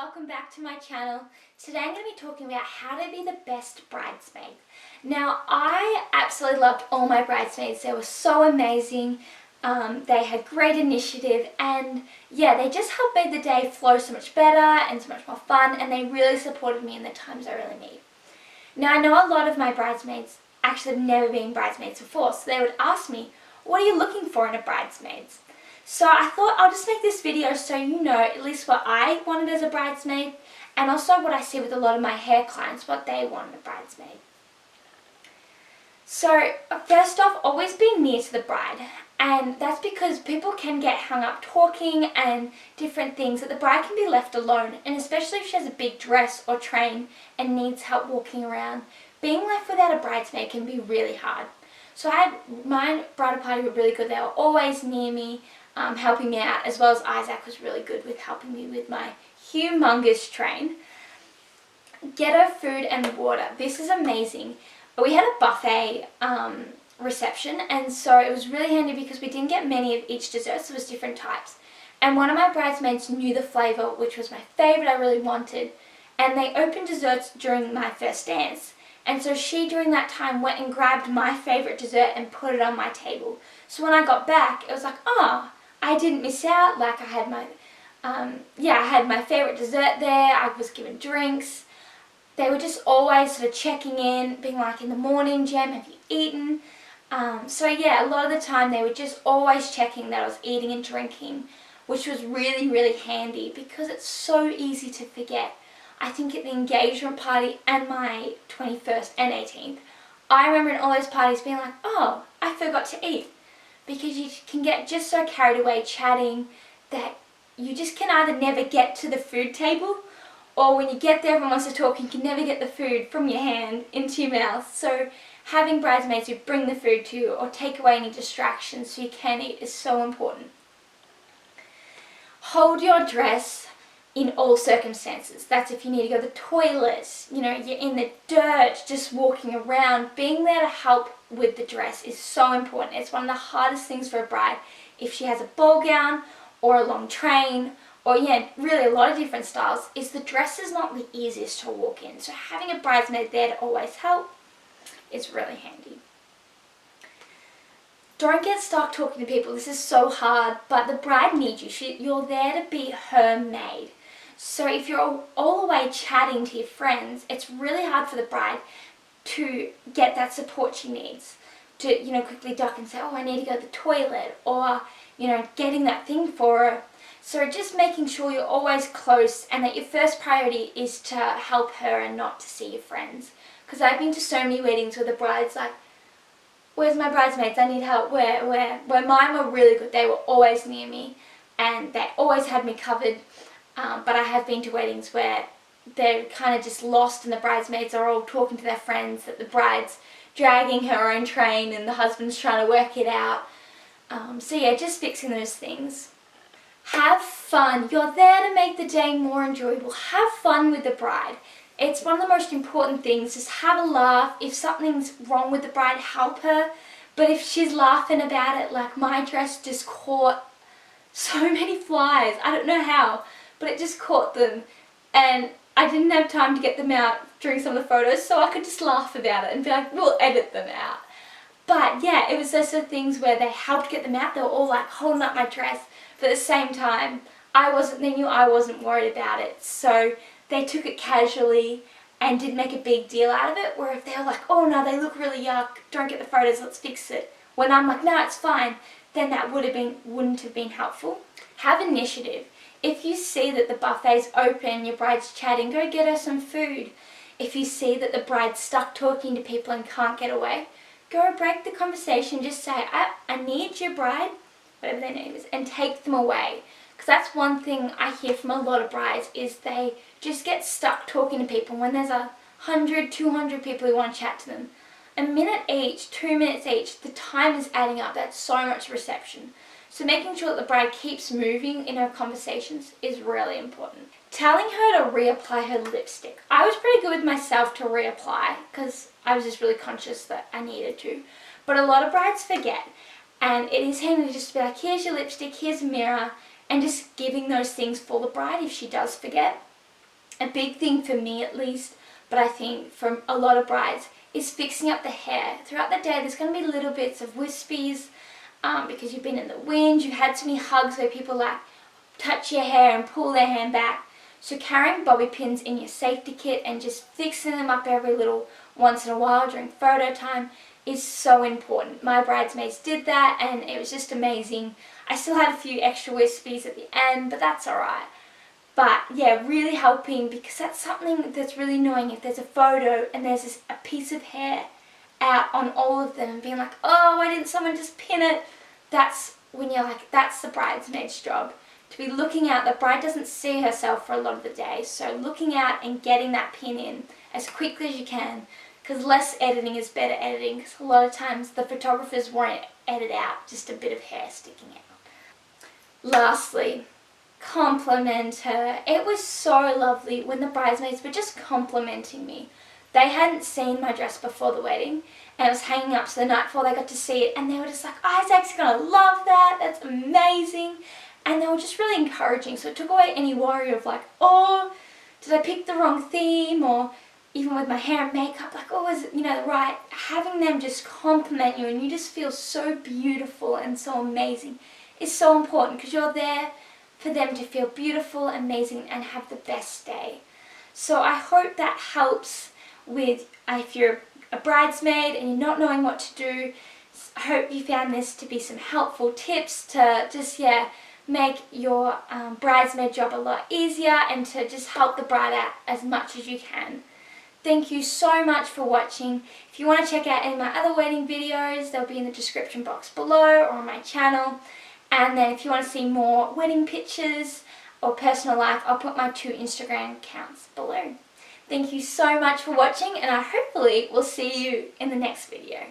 welcome back to my channel. Today I'm going to be talking about how to be the best bridesmaid. Now, I absolutely loved all my bridesmaids. They were so amazing. They had great initiative, and yeah, they just helped make the day flow so much better and so much more fun, and they really supported me in the times I really need. Now, I know a lot of my bridesmaids actually have never been bridesmaids before, so they would ask me, what are you looking for in a bridesmaid? So I thought I'll just make this video so you know at least what I wanted as a bridesmaid, and also what I see with a lot of my hair clients, what they want in a bridesmaid. So first off, always be near to the bride, and that's because people can get hung up talking and different things that the bride can be left alone, and especially if she has a big dress or train and needs help walking around, being left without a bridesmaid can be really hard. So my bridal party were really good. They were always near me, helping me out, as well as Isaac was really good with helping me with my humongous train. Get her food and water. This is amazing. We had a buffet reception, and so it was really handy because we didn't get many of each dessert, so it was different types. And one of my bridesmaids knew the flavour, which was my favourite I really wanted, and they opened desserts during my first dance. And so she, during that time, went and grabbed my favourite dessert and put it on my table. So when I got back, it was like, oh, I didn't miss out. Like I had my, I had my favourite dessert there. I was given drinks. They were just always sort of checking in, being like, in the morning, Jem, have you eaten? So yeah, a lot of the time they were just always checking that I was eating and drinking, which was really, really handy because it's so easy to forget. I think at the engagement party and my 21st and 18th, I remember in all those parties being like, oh, I forgot to eat. Because you can get just so carried away chatting that you just can either never get to the food table, or when you get there everyone wants to talk and you can never get the food from your hand into your mouth. So having bridesmaids who bring the food to you or take away any distractions so you can eat is so important. Hold your dress in all circumstances. That's if you need to go to the toilet, you're in the dirt, just walking around. Being there to help with the dress is so important. It's one of the hardest things for a bride if she has a ball gown or a long train or really a lot of different styles, is the dress is not the easiest to walk in. So having a bridesmaid there to always help is really handy. Don't get stuck talking to people. This is so hard, but the bride needs you. You're there to be her maid. So if you're all the way chatting to your friends, it's really hard for the bride to get that support she needs. To, quickly duck and say, oh, I need to go to the toilet, or, getting that thing for her. So just making sure you're always close and that your first priority is to help her and not to see your friends. Because I've been to so many weddings where the bride's like, where's my bridesmaids? I need help. Where mine were really good. They were always near me and they always had me covered. But I have been to weddings where they're kind of just lost and the bridesmaids are all talking to their friends, that the bride's dragging her own train and the husband's trying to work it out. So yeah, just fixing those things. Have fun. You're there to make the day more enjoyable. Have fun with the bride. It's one of the most important things. Just have a laugh. If something's wrong with the bride, help her. But if she's laughing about it, like my dress just caught so many flies. I don't know how, but it just caught them. And I didn't have time to get them out during some of the photos, so I could just laugh about it and be like, we'll edit them out. But yeah, it was those sort of things where they helped get them out. They were all like holding up my dress, but at the same time, they knew I wasn't worried about it. So they took it casually and didn't make a big deal out of it, where if they were like, oh no, they look really yuck, don't get the photos, let's fix it. When I'm like, no, it's fine, then that wouldn't have been helpful. Have initiative. If you see that the buffet's open, your bride's chatting, go get her some food. If you see that the bride's stuck talking to people and can't get away, go break the conversation, just say, I need your bride, whatever their name is, and take them away. Because that's one thing I hear from a lot of brides, is they just get stuck talking to people when there's 100, 200 people who want to chat to them. A minute each, 2 minutes each, the time is adding up. That's so much reception. So making sure that the bride keeps moving in her conversations is really important. Telling her to reapply her lipstick. I was pretty good with myself to reapply because I was just really conscious that I needed to. But a lot of brides forget. And it is handy to just be like, here's your lipstick, here's a mirror, and just giving those things for the bride if she does forget. A big thing for me at least, but I think for a lot of brides, is fixing up the hair. Throughout the day there's going to be little bits of wispies because you've been in the wind, you've had so many hugs where people like touch your hair and pull their hand back. So carrying bobby pins in your safety kit and just fixing them up every little once in a while during photo time is so important. My bridesmaids did that and it was just amazing. I still had a few extra wispies at the end, but that's alright. But yeah, really helping, because that's something that's really annoying if there's a photo and there's a piece of hair out on all of them and being like, oh, why didn't someone just pin it? That's when you're like, that's the bridesmaid's job. To be looking out. The bride doesn't see herself for a lot of the day, so looking out and getting that pin in as quickly as you can, because less editing is better editing, because a lot of times the photographers won't edit out just a bit of hair sticking out. Lastly, compliment her. It was so lovely when the bridesmaids were just complimenting me. They hadn't seen my dress before the wedding and it was hanging up, so the night before they got to see it and they were just like, Isaac's gonna love that, that's amazing. And they were just really encouraging, so it took away any worry of like, oh, did I pick the wrong theme, or even with my hair and makeup, like, oh, is it, the right? Having them just compliment you and you just feel so beautiful and so amazing is so important, because you're there for them to feel beautiful, amazing, and have the best day. So I hope that helps with if you're a bridesmaid and you're not knowing what to do. I hope you found this to be some helpful tips to just, make your bridesmaid job a lot easier and to just help the bride out as much as you can. Thank you so much for watching. If you want to check out any of my other wedding videos, they'll be in the description box below or on my channel. And then if you want to see more wedding pictures or personal life, I'll put my 2 Instagram accounts below. Thank you so much for watching, and I hopefully will see you in the next video.